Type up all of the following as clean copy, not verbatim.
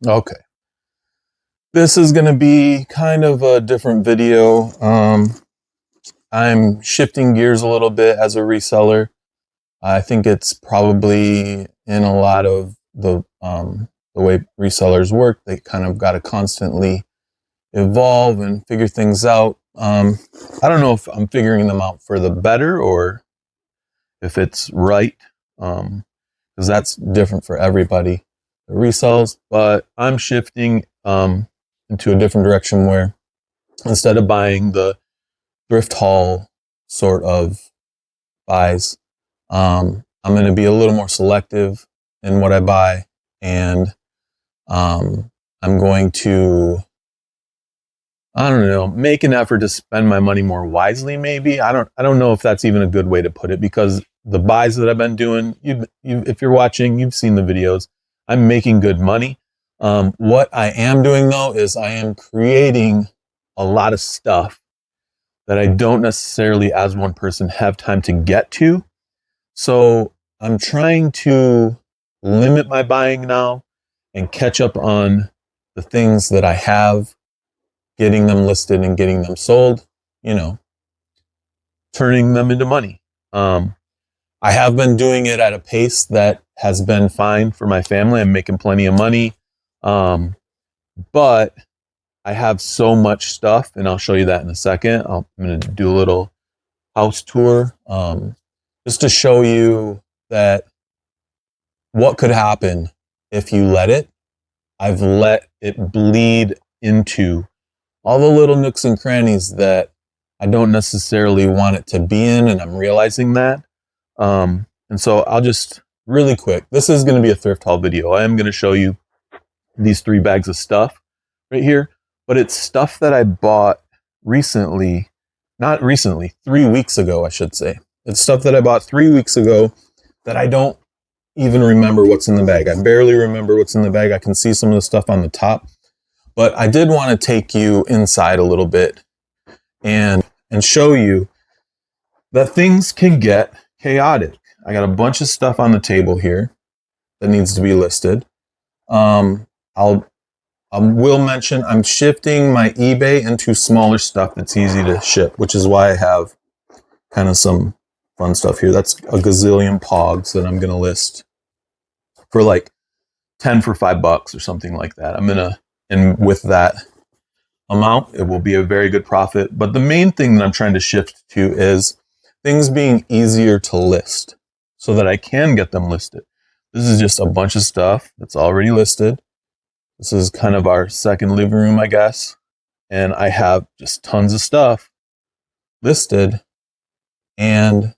Okay. This is going to be kind of a different video. I'm shifting gears a little bit as a reseller. I think it's probably in a lot of the way resellers work. They kind of got to constantly evolve and figure things out. I don't know if I'm figuring them out for the better or if it's right, because that's different for everybody that resells. But I'm shifting into a different direction where instead of buying the thrift haul sort of buys, I'm going to be a little more selective in what I buy, and I'm going to, I don't know, make an effort to spend my money more wisely. Maybe I don't know if that's even a good way to put it, because the buys that I've been doing, if you're watching, you've seen the videos. I'm making good money. What I am doing though is I am creating a lot of stuff that I don't necessarily, as one person, have time to get to. So I'm trying to limit my buying now and catch up on the things that I have, getting them listed and getting them sold, you know, turning them into money. Um, I have been doing it at a pace that has been fine for my family. I'm making plenty of money. Um, but I have so much stuff, and I'll show you that in a second. I'm going to do a little house tour, just to show you that what could happen if you let it. I've let it bleed into all the little nooks and crannies that I don't necessarily want it to be in, and I'm realizing that. And so I'll just really quick, this is going to be a thrift haul video. I am going to show you these 3 bags of stuff right here, but it's stuff that I bought recently, not recently, 3 weeks ago, I should say. It's stuff that I bought 3 weeks ago that I don't even remember what's in the bag. I barely remember what's in the bag. I can see some of the stuff on the top, but I did want to take you inside a little bit and show you that things can get chaotic. I got a bunch of stuff on the table here that needs to be listed. I'll I will mention I'm shifting my eBay into smaller stuff that's easy to ship, which is why I have kind of some fun stuff here. That's a gazillion pogs that I'm going to list for like 10 for $5 or something like that. And with that amount, it will be a very good profit. But the main thing that I'm trying to shift to is things being easier to list so that I can get them listed. This is just a bunch of stuff that's already listed. This is kind of our second living room, I guess. And I have just tons of stuff listed. And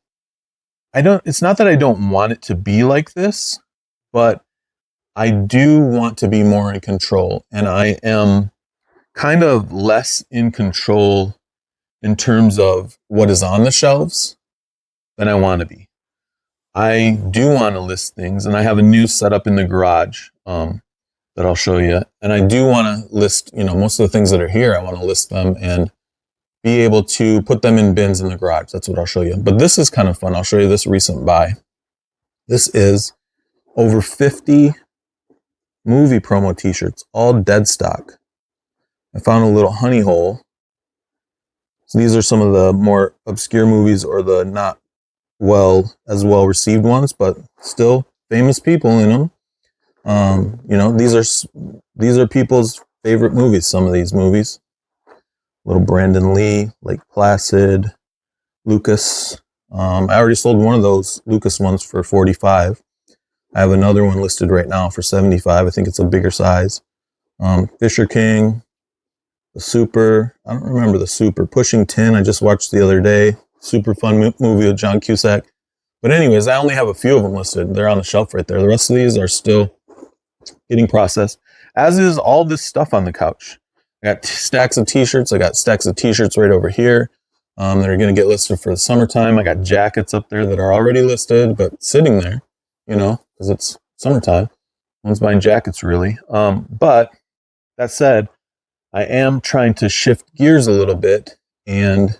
it's not that I don't want it to be like this, but I do want to be more in control. And I am kind of less in control in terms of what is on the shelves than I want to be. I do want to list things, and I have a new setup in the garage that I'll show you. And I do want to list, most of the things that are here, I want to list them and be able to put them in bins in the garage. That's what I'll show you. But this is kind of fun. I'll show you this recent buy. This is over 50 movie promo t-shirts, all dead stock. I found a little honey hole. So these are some of the more obscure movies, or the not as well received ones, but still famous people in them. These are people's favorite movies. Some of these movies, little Brandon Lee, Lake Placid, Lucas. I already sold one of those Lucas ones for 45. I have another one listed right now for 75. I think it's a bigger size. Fisher King, the Super. I don't remember the Super. Pushing 10. I just watched the other day. Super fun movie with John Cusack. But anyways, I only have a few of them listed. They're on the shelf right there. The rest of these are still getting processed, as is all this stuff on the couch. I got stacks of t-shirts. I got stacks of t-shirts right over here that are going to get listed for the summertime. I got jackets up there that are already listed, but sitting there, because it's summertime. No one's buying jackets really. But that said, I am trying to shift gears a little bit and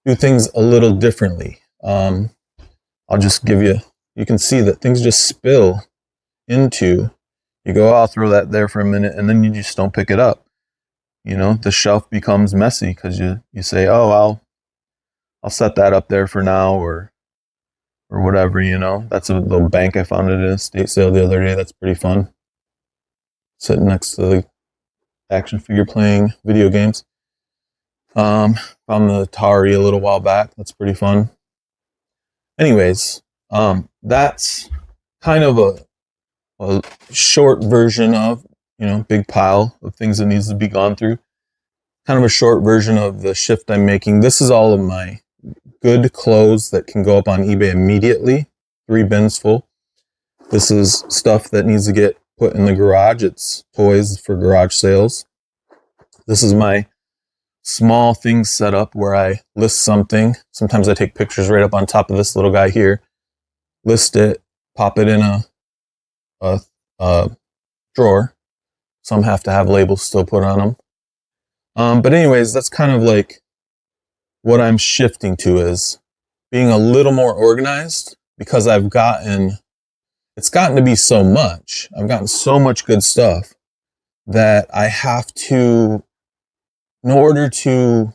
do things a little differently. I'll just give you can see that things just spill into You go, oh, I'll throw that there for a minute, and then you just don't pick it up. You know, the shelf becomes messy because you say, oh, I'll set that up there for now, or whatever, you know. That's a little bank I found at a estate sale the other day. That's pretty fun. Sitting next to the action figure playing video games. Found the Atari a little while back. That's pretty fun. Anyways, that's kind of a short version of, you know, big pile of things that needs to be gone through. Kind of a short version of the shift I'm making. This is all of my good clothes that can go up on eBay immediately. 3 bins full. This is stuff that needs to get put in the garage. It's toys for garage sales. This is my small things set up where I list something. Sometimes I take pictures right up on top of this little guy here, list it, pop it in a drawer. Some have to have labels still put on them. But anyways, that's kind of like what I'm shifting to, is being a little more organized, because it's gotten to be so much. I've gotten so much good stuff that I have to, in order to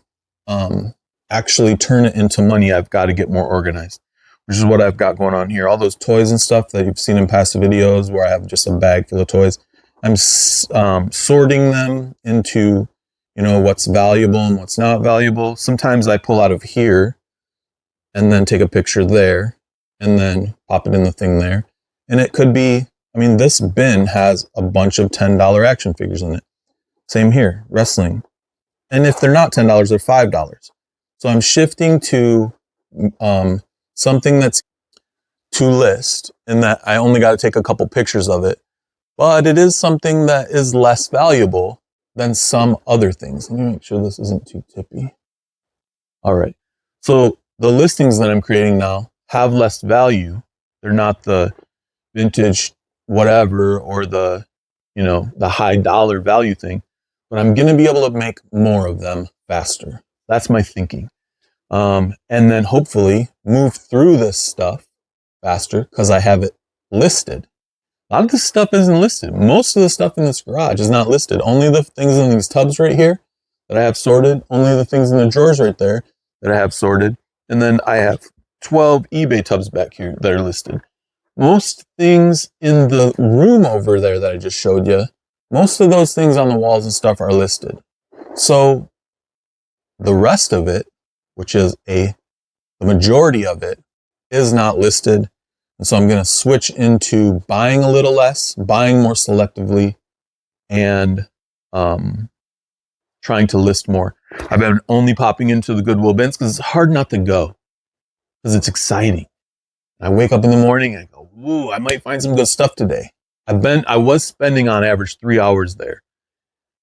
actually turn it into money, I've got to get more organized, which is what I've got going on here. All those toys and stuff that you've seen in past videos where I have just a bag full of toys, I'm sorting them into, you know, what's valuable and what's not valuable. Sometimes I pull out of here and then take a picture there and then pop it in the thing there. And it could be, I mean, this bin has a bunch of $10 action figures in it. Same here, wrestling. And if they're not $10, they're $5. So I'm shifting to something that's to list, in that I only got to take a couple pictures of it. But it is something that is less valuable than some other things. Let me make sure this isn't too tippy. All right. So the listings that I'm creating now have less value. They're not the vintage whatever or the, you know, the high dollar value thing, but I'm going to be able to make more of them faster. That's my thinking. And then hopefully move through this stuff faster because I have it listed. A lot of this stuff isn't listed. Most of the stuff in this garage is not listed. Only the things in these tubs right here that I have sorted. Only the things in the drawers right there that I have sorted. And then I have 12 eBay tubs back here that are listed. Most things in the room over there that I just showed you, most of those things on the walls and stuff are listed. So the rest of it, which is the majority of it, is not listed. And so I'm going to switch into buying a little less, buying more selectively, and trying to list more. I've been only popping into the Goodwill bins because it's hard not to go, because it's exciting. I wake up in the morning and I go, "Ooh, I might find some good stuff today." I was spending on average 3 hours there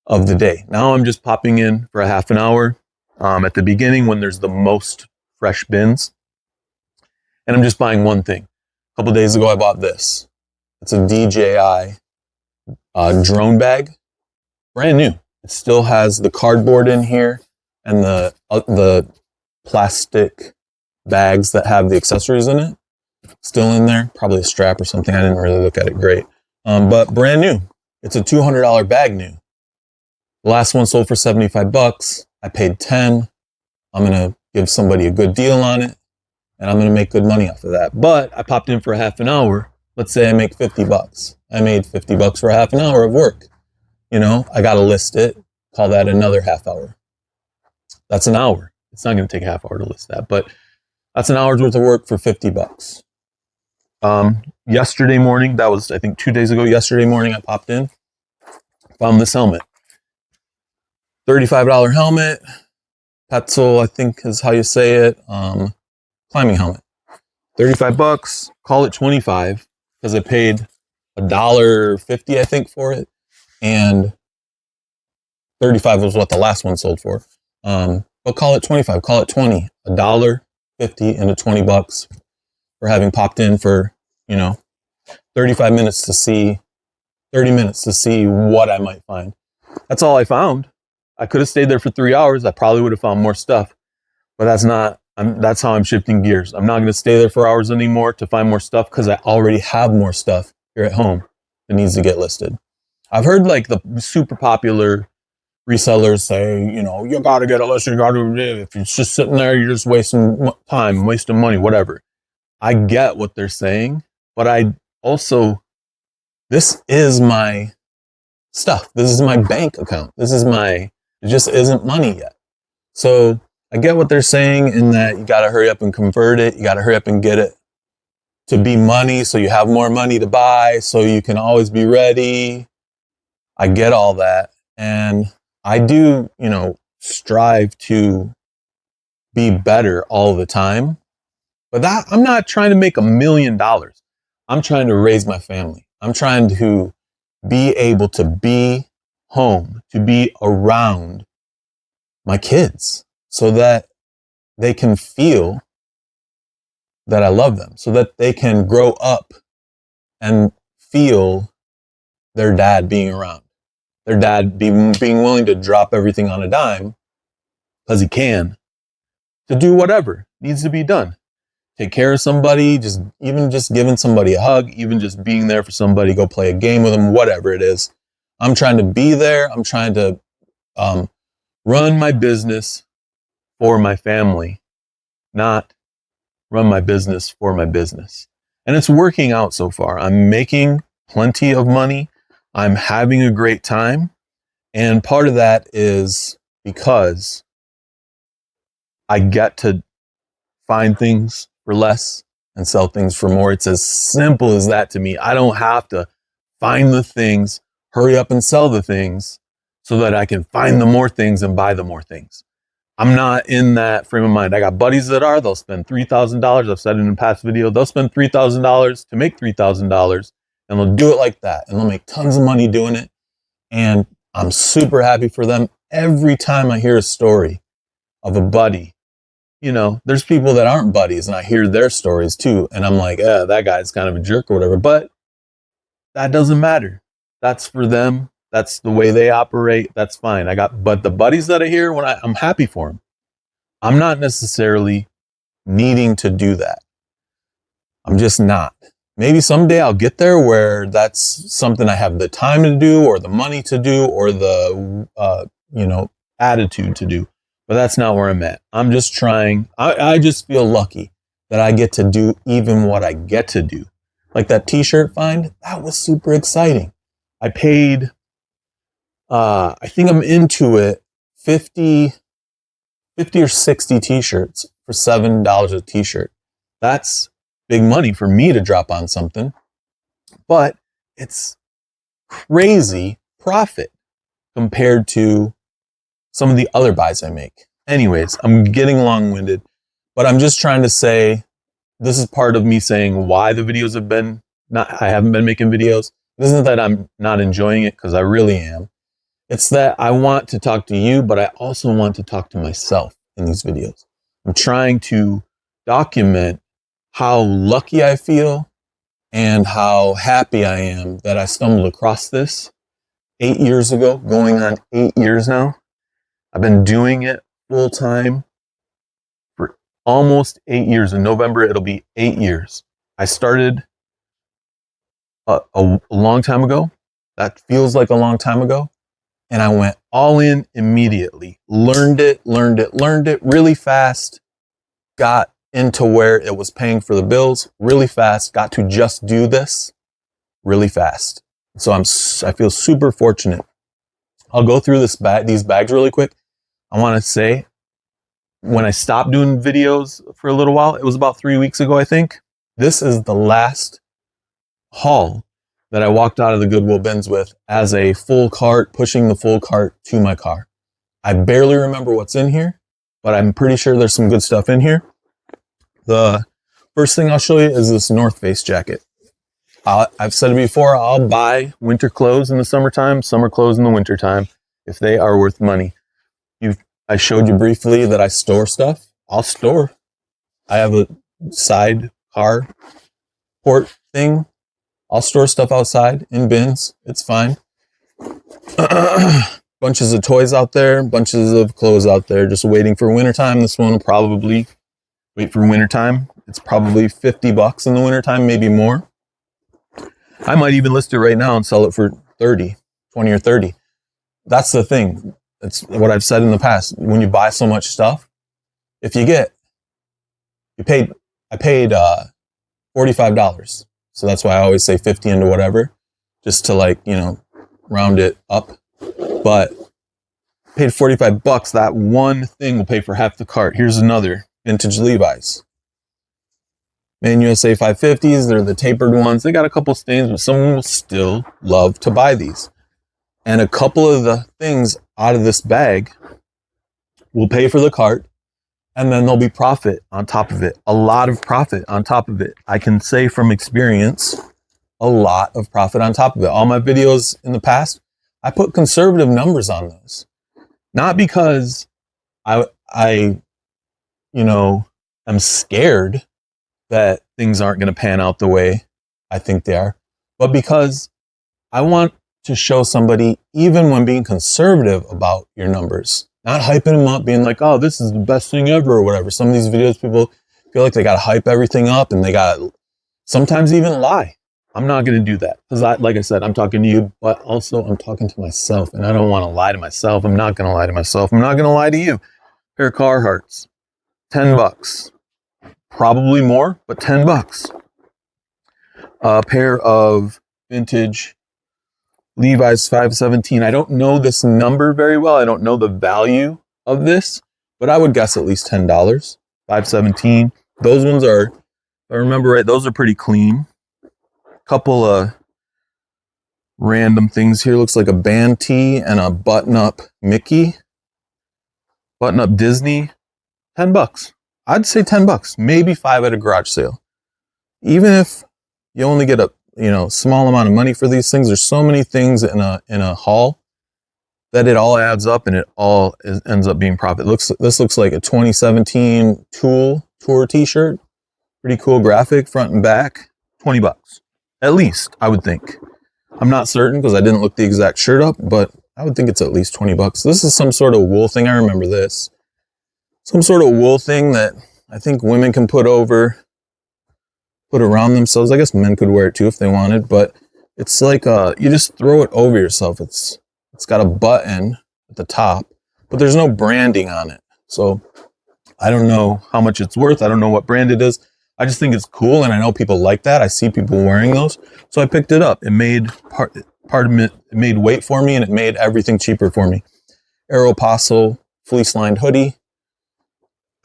of the day. Now I'm just popping in for a half an hour at the beginning when there's the most fresh bins, and I'm just buying one thing. A couple days ago, I bought this. It's a DJI drone bag, brand new. It still has the cardboard in here and the plastic bags that have the accessories in it still in there. Probably a strap or something. I didn't really look at it great, but brand new. It's a $200 bag new. The last one sold for $75. I paid $10. I'm gonna give somebody a good deal on it, and I'm going to make good money off of that. But I popped in for a half an hour. Let's say I make $50. I made $50 for a half an hour of work. You know, I got to list it. Call that another half hour. That's an hour. It's not going to take a half hour to list that, but that's an hour's worth of work for $50. Yesterday morning, that was, I think, 2 days ago. Yesterday morning, I popped in, found this helmet. $35 helmet. Petzl, I think is how you say it. Climbing helmet. $35, call it 25, because I paid $1.50, I think, for it. And 35 was what the last one sold for. But call it 25, call it 20, $1.50 into $20 for having popped in for, 30 minutes to see what I might find. That's all I found. I could have stayed there for 3 hours. I probably would have found more stuff, but that's how I'm shifting gears. I'm not going to stay there for hours anymore to find more stuff, because I already have more stuff here at home. that needs to get listed. I've heard like the super popular resellers say, you know, you got to get it listed. You got to, if it's just sitting there, you're just wasting time, wasting money, whatever. I get what they're saying, but I also, this is my stuff. This is my bank account. It just isn't money yet. So I get what they're saying in that you got to hurry up and convert it. You got to hurry up and get it to be money so you have more money to buy, so you can always be ready. I get all that. And I do, you know, strive to be better all the time. But that, I'm not trying to make $1 million. I'm trying to raise my family. I'm trying to be able to be home, to be around my kids so that they can feel that I love them, so that they can grow up and feel their dad being around, their dad being willing to drop everything on a dime because he can, to do whatever needs to be done. Take care of somebody, even just giving somebody a hug, even just being there for somebody, go play a game with them, whatever it is. I'm trying to be there. I'm trying to run my business for my family, not run my business for my business. And it's working out so far. I'm making plenty of money. I'm having a great time. And part of that is because I get to find things for less and sell things for more. It's as simple as that to me. I don't have to find the things, hurry up and sell the things so that I can find the more things and buy the more things. I'm not in that frame of mind. I got buddies that they'll spend $3,000. I've said it in a past video. They'll spend $3,000 to make $3,000 and they'll do it like that. And they'll make tons of money doing it. And I'm super happy for them. Every time I hear a story of a buddy, you know, there's people that aren't buddies and I hear their stories too. And I'm like, that guy's kind of a jerk or whatever, but that doesn't matter. That's for them. That's the way they operate. That's fine. But the buddies that I hear, I'm happy for them. I'm not necessarily needing to do that. I'm just not. Maybe someday I'll get there where that's something I have the time to do or the money to do or the, attitude to do. But that's not where I'm at. I'm just trying. I just feel lucky that I get to do even what I get to do. Like that t-shirt find, that was super exciting. I paid, I think I'm into it, 50 or 60 t-shirts for $7 a t-shirt. That's big money for me to drop on something, but it's crazy profit compared to some of the other buys I make. Anyways, I'm getting long-winded, but I'm just trying to say, this is part of me saying why the videos I haven't been making videos. It isn't that I'm not enjoying it, because I really am. It's that I want to talk to you, but I also want to talk to myself in these videos. I'm trying to document how lucky I feel and how happy I am that I stumbled across this 8 years ago, going on 8 years now. I've been doing it full time for almost 8 years. In November, it'll be 8 years. I started a long time ago. That feels like a long time ago. And I went all in immediately. Learned it really fast. Got into where it was paying for the bills really fast. Got to just do this really fast. So I feel super fortunate. I'll go through these bags really quick. I want to say, when I stopped doing videos for a little while, it was about 3 weeks ago, I think. This is the last haul that I walked out of the Goodwill bins with as a full cart, pushing the full cart to my car. I barely remember what's in here, but I'm pretty sure there's some good stuff in here. The first thing I'll show you is this North Face jacket. I've said it before, I'll buy winter clothes in the summertime, summer clothes in the wintertime, if they are worth money. I showed you briefly that I store stuff. I'll store. I have a side car port thing. I'll store stuff outside in bins. It's fine. Bunches of toys out there, bunches of clothes out there, just waiting for wintertime. This one will probably wait for wintertime. It's probably $50 in the wintertime, maybe more. I might even list it right now and sell it for 20 or 30. That's the thing. It's what I've said in the past. When you buy so much stuff, I paid $45. So that's why I always say 50 into whatever, just to like, round it up. But paid $45. That one thing will pay for half the cart. Here's another vintage Levi's. Man USA 550s. They're the tapered ones. They got a couple stains, but someone will still love to buy these. And a couple of the things out of this bag will pay for the cart. And then there'll be profit on top of it. A lot of profit on top of it. I can say from experience, a lot of profit on top of it. All my videos in the past, I put conservative numbers on those. Not because I am scared that things aren't going to pan out the way I think they are, but because I want to show somebody, even when being conservative about your numbers, not hyping them up, being like, oh, this is the best thing ever or whatever. Some of these videos, people feel like they got to hype everything up and they got to sometimes even lie. I'm not going to do that because, like I said, I'm talking to you, but also I'm talking to myself and I don't want to lie to myself. I'm not going to lie to myself. I'm not going to lie to you. Pair of Carhartts, $10. Probably more, but $10. A pair of vintage Levi's 517. I don't know this number very well. I don't know the value of this, but I would guess at least $10. 517. Those ones are, if I remember right, those are pretty clean. Couple of random things here. Looks like a band tee and a button-up Mickey. Button-up Disney. $10. I'd say $10, maybe $5 at a garage sale. Even if you only get a small amount of money for these things, there's so many things in a haul that it all adds up and it all ends up being profit. This looks like a 2017 Tool Tour t-shirt. Pretty cool graphic, front and back. $20. At least, I would think. I'm not certain because I didn't look the exact shirt up, but I would think it's at least $20. This is some sort of wool thing. I remember this. Some sort of wool thing that I think women can put around themselves. I guess men could wear it too if they wanted, but it's like you just throw it over yourself. It's got a button at the top, but there's no branding on it. So I don't know how much it's worth. I don't know what brand it is. I just think it's cool, and I know people like that. I see people wearing those, so I picked it up. It made part of it made weight for me, and it made everything cheaper for me. Aeropostale fleece-lined hoodie.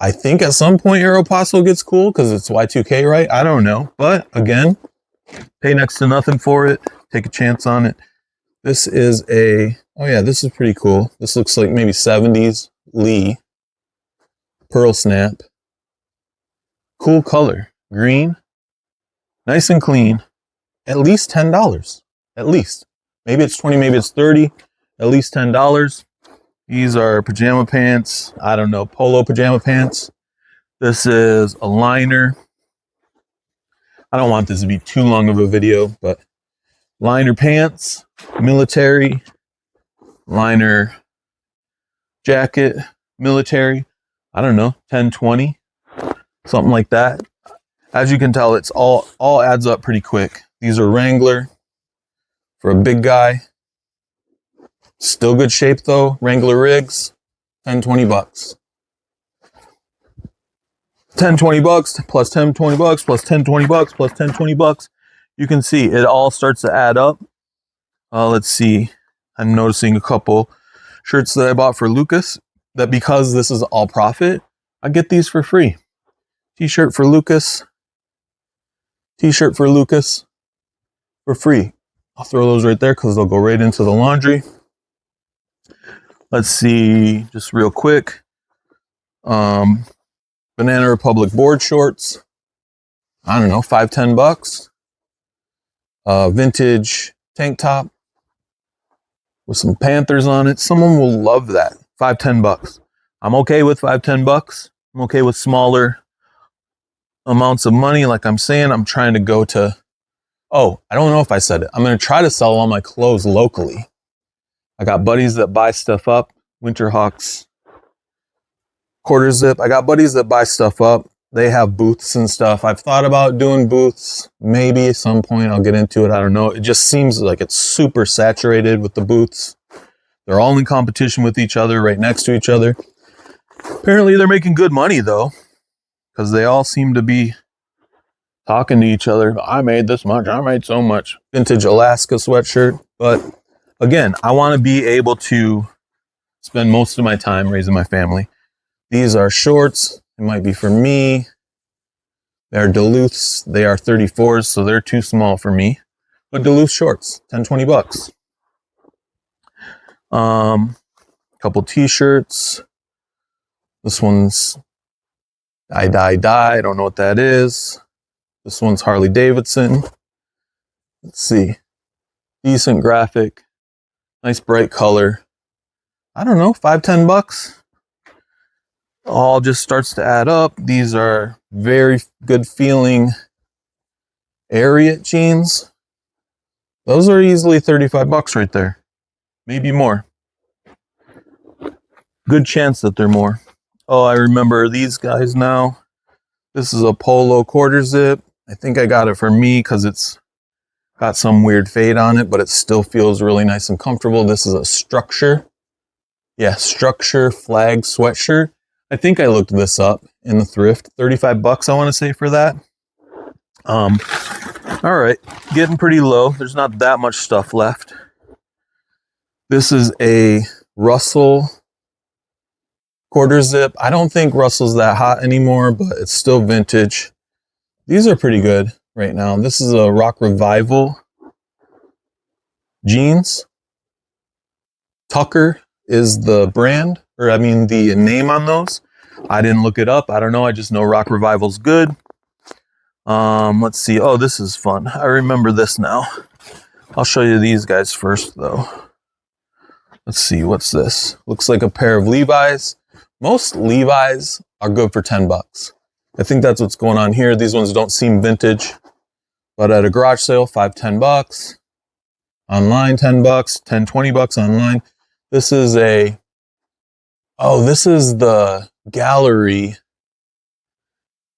I think at some point Aeropostale gets cool because it's Y2K, right? I don't know. But again, pay next to nothing for it. Take a chance on it. This is this is pretty cool. This looks like maybe 70s Lee. Pearl snap. Cool color. Green. Nice and clean. At least $10. At least. Maybe it's 20, maybe it's 30. At least $10. These are pajama pants. I don't know, polo pajama pants. This is a liner. I don't want this to be too long of a video, but liner pants, military, liner jacket, military. I don't know, 10, 20, something like that. As you can tell, it's all adds up pretty quick. These are Wrangler for a big guy. Still good shape though. Wrangler rigs, $10, $20. $10, $20 plus $10, $20 plus $10, $20 plus $10, $20. You can see it all starts to add up. Let's see. I'm noticing a couple shirts that I bought for Lucas that because this is all profit, I get these for free. T-shirt for Lucas. T-shirt for Lucas for free. I'll throw those right there because they'll go right into the laundry. Let's see, just real quick. Banana Republic board shorts. I don't know, $5, $10. Vintage tank top with some Panthers on it. Someone will love that. $5, $10. I'm okay with $5, $10. I'm okay with smaller amounts of money. Like I'm saying, I'm trying to go to, I don't know if I said it. I'm going to try to sell all my clothes locally. I got buddies that buy stuff up. Winterhawks, quarter zip. I got buddies that buy stuff up they have booths and stuff. I've thought about doing booths. Maybe at some point I'll get into it. I don't know. It just seems like it's super saturated with the booths. They're all in competition with each other, right next to each other. Apparently they're making good money though, because they all seem to be talking to each other. I made this much. I made so much. Vintage Alaska sweatshirt. But again, I want to be able to spend most of my time raising my family. These are shorts. It might be for me. They're Duluths. They are 34s, so they're too small for me. But Duluth shorts, 10, 20 bucks. Couple t-shirts. This one's Die. I don't know what that is. This one's Harley Davidson. Let's see. Decent graphic. Nice bright color. I don't know, 5, 10 bucks. All just starts to add up. These are very good feeling Ariat jeans. Those are easily 35 bucks right there. Maybe more. Good chance that they're more. Oh, I remember these guys now. This is a Polo quarter zip. I think I got it for me because it's got some weird fade on it, but it still feels really nice and comfortable. This is a Structure. Yeah, Structure flag sweatshirt. I think I looked this up in the thrift. 35 bucks, I want to say, for that. All right, getting pretty low. There's not that much stuff left. This is a Russell quarter zip. I don't think Russell's that hot anymore, but it's still vintage. These are pretty good right now. This is a Rock Revival jeans. Tucker is the brand, or I mean the name on those. I didn't look it up. I don't know. I just know Rock Revival's good. Let's see. Oh, this is fun. I remember this now. I'll show you these guys first, though. Let's see. What's this? Looks like a pair of Levi's. Most Levi's are good for 10 bucks. I think that's what's going on here. These ones don't seem vintage, but at a garage sale, 5, 10 bucks. Online, 10 bucks, 10, 20 bucks online. This is this is the Gallery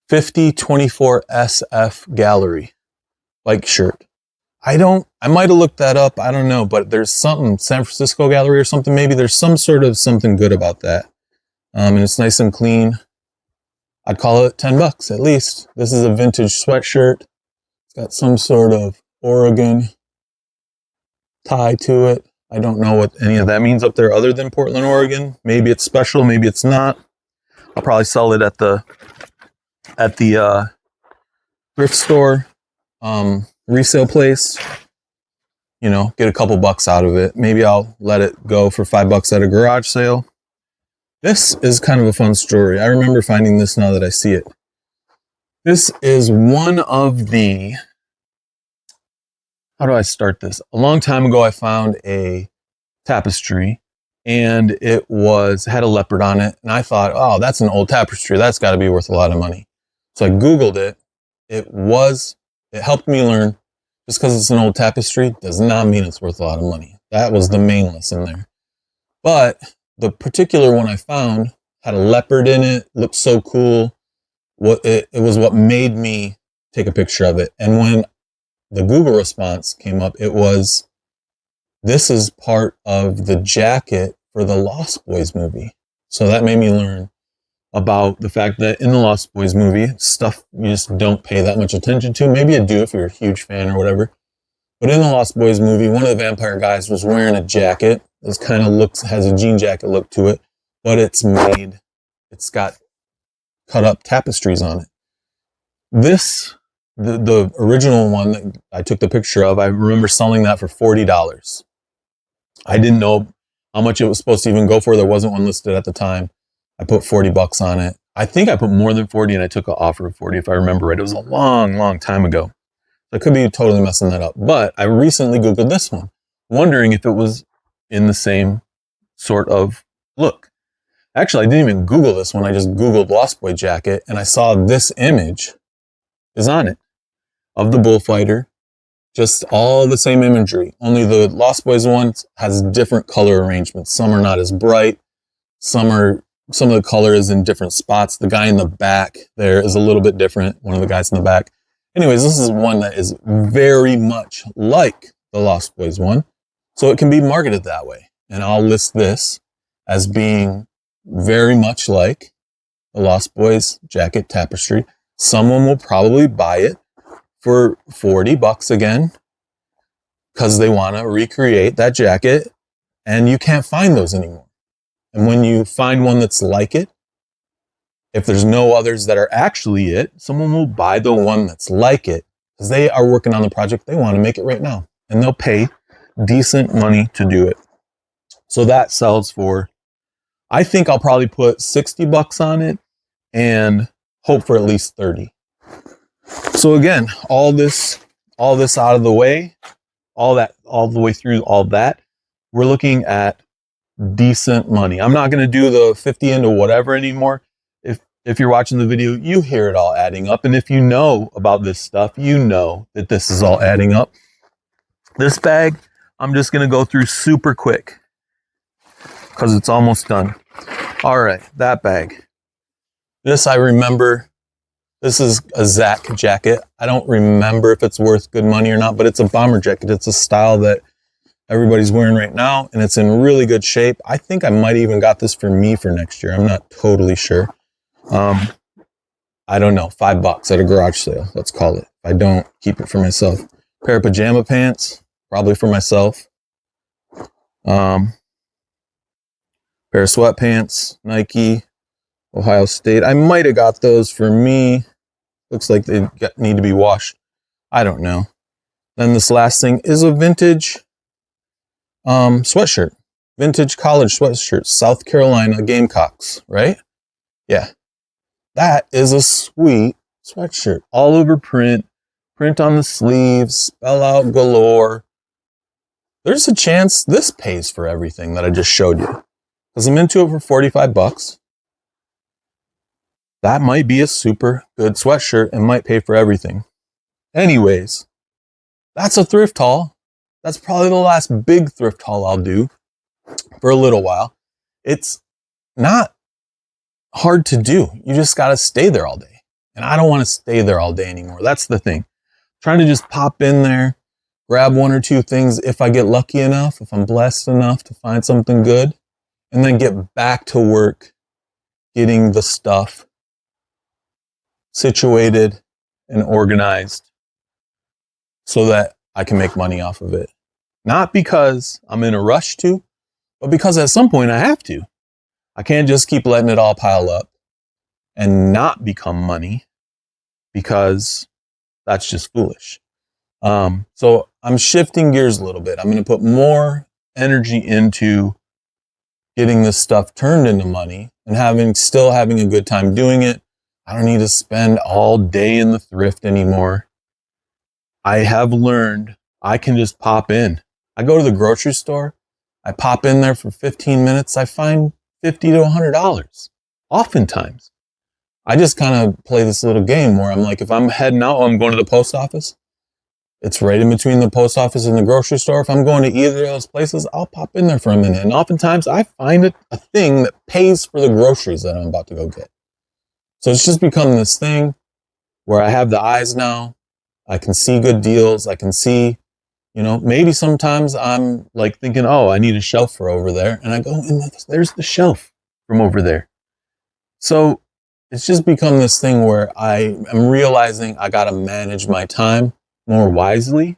5024 SF Gallery bike shirt. I might have looked that up. I don't know, but there's something, San Francisco Gallery or something. Maybe there's some sort of something good about that. And it's nice and clean. I'd call it 10 bucks at least. This is a vintage sweatshirt. It's got some sort of Oregon tie to it. I don't know what any of that means up there other than Portland, Oregon. Maybe it's special, maybe it's not. I'll probably sell it at the thrift store, resale place. You know, get a couple bucks out of it. Maybe I'll let it go for 5 bucks at a garage sale. This is kind of a fun story. I remember finding this now that I see it. This is one of the, how do I start this? A long time ago, I found a tapestry and it had a leopard on it. And I thought, oh, that's an old tapestry. That's got to be worth a lot of money. So I Googled it. It helped me learn just because it's an old tapestry does not mean it's worth a lot of money. That was the main lesson there. But the particular one I found had a leopard in it, looked so cool. It was what made me take a picture of it. And when the Google response came up, it was, this is part of the jacket for the Lost Boys movie. So that made me learn about the fact that in the Lost Boys movie, stuff you just don't pay that much attention to. Maybe you do if you're a huge fan or whatever. But in the Lost Boys movie, one of the vampire guys was wearing a jacket. This kind of has a jean jacket look to it, but it's got cut up tapestries on it. The original one that I took the picture of, I remember selling that for $40. I didn't know how much it was supposed to even go for. There wasn't one listed at the time. I put 40 bucks on it. I think I put more than 40 and I took an offer of 40 if I remember right. It was a long, long time ago. I could be totally messing that up. But I recently Googled this one, wondering if it was in the same sort of look. Actually, I didn't even Google this one. I just Googled Lost Boy jacket and I saw this image is on it of the bullfighter. Just all the same imagery. Only the Lost Boys one has different color arrangements. Some are not as bright. Some are some of the color is in different spots. The guy in the back there is a little bit different. One of the guys in the back. Anyways, this is one that is very much like the Lost Boys one. So it can be marketed that way. And I'll list this as being very much like the Lost Boys jacket tapestry. Someone will probably buy it for $40 again because they want to recreate that jacket, and you can't find those anymore. And when you find one that's like it, if there's no others that are actually it, someone will buy the one that's like it because they are working on the project. They want to make it right now, and they'll pay decent money to do it. So that sells for, I think I'll probably put $60 on it and hope for at least 30. So again, all this out of the way, all the way through all that, we're looking at decent money. I'm not going to do the 50 into whatever anymore. If you're watching the video, you hear it all adding up. And if you know about this stuff, you know that this is all adding up. This bag, I'm just going to go through super quick because it's almost done. All right, that bag. This I remember. This is a Zach jacket. I don't remember if it's worth good money or not, but it's a bomber jacket. It's a style that everybody's wearing right now, and it's in really good shape. I think I might even got this for me for next year. I'm not totally sure. I don't know, $5 at a garage sale, let's call it. I don't keep it for myself. Pair of pajama pants, probably for myself. Pair of sweatpants, Nike, Ohio State. I might have got those for me. Looks like they need to be washed. I don't know. Then this last thing is a vintage sweatshirt. Vintage college sweatshirt. South Carolina Gamecocks, right? Yeah. That is a sweet sweatshirt. All over print. Print on the sleeves. Spell out galore. There's a chance this pays for everything that I just showed you. Because I'm into it for $45. That might be a super good sweatshirt and might pay for everything. Anyways, that's a thrift haul. That's probably the last big thrift haul I'll do for a little while. It's not hard to do. You just got to stay there all day. And I don't want to stay there all day anymore. That's the thing. Trying to just pop in there, grab one or two things if I get lucky enough, if I'm blessed enough to find something good, and then get back to work getting the stuff situated and organized so that I can make money off of it. Not because I'm in a rush to, but because at some point I have to. I can't just keep letting it all pile up and not become money because that's just foolish. So I'm shifting gears a little bit. I'm going to put more energy into getting this stuff turned into money and still having a good time doing it. I don't need to spend all day in the thrift anymore. I have learned I can just pop in. I go to the grocery store. I pop in there for 15 minutes. I find $50 to $100. Oftentimes. I just kind of play this little game where I'm like, if I'm heading out, I'm going to the post office. It's right in between the post office and the grocery store. If I'm going to either of those places, I'll pop in there for a minute. And oftentimes I find a thing that pays for the groceries that I'm about to go get. So it's just become this thing where I have the eyes now. I can see good deals. I can see, maybe sometimes I'm like thinking, oh, I need a shelf for over there. And I go, and there's the shelf from over there. So it's just become this thing where I am realizing I got to manage my time more wisely.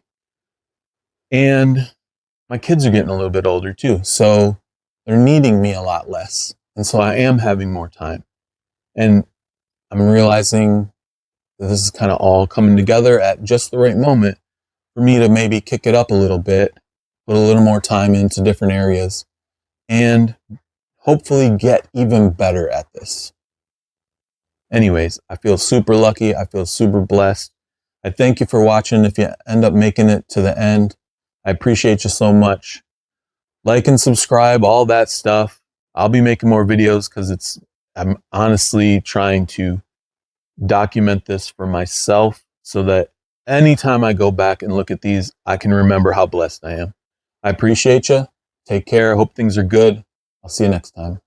And my kids are getting a little bit older too. So they're needing me a lot less. And so I am having more time. And I'm realizing that this is kind of all coming together at just the right moment for me to maybe kick it up a little bit, put a little more time into different areas, and hopefully get even better at this. Anyways, I feel super lucky. I feel super blessed. I thank you for watching. If you end up making it to the end, I appreciate you so much. Like and subscribe, all that stuff. I'll be making more videos because I'm honestly trying to document this for myself so that anytime I go back and look at these, I can remember how blessed I am. I appreciate you. Take care. I hope things are good. I'll see you next time.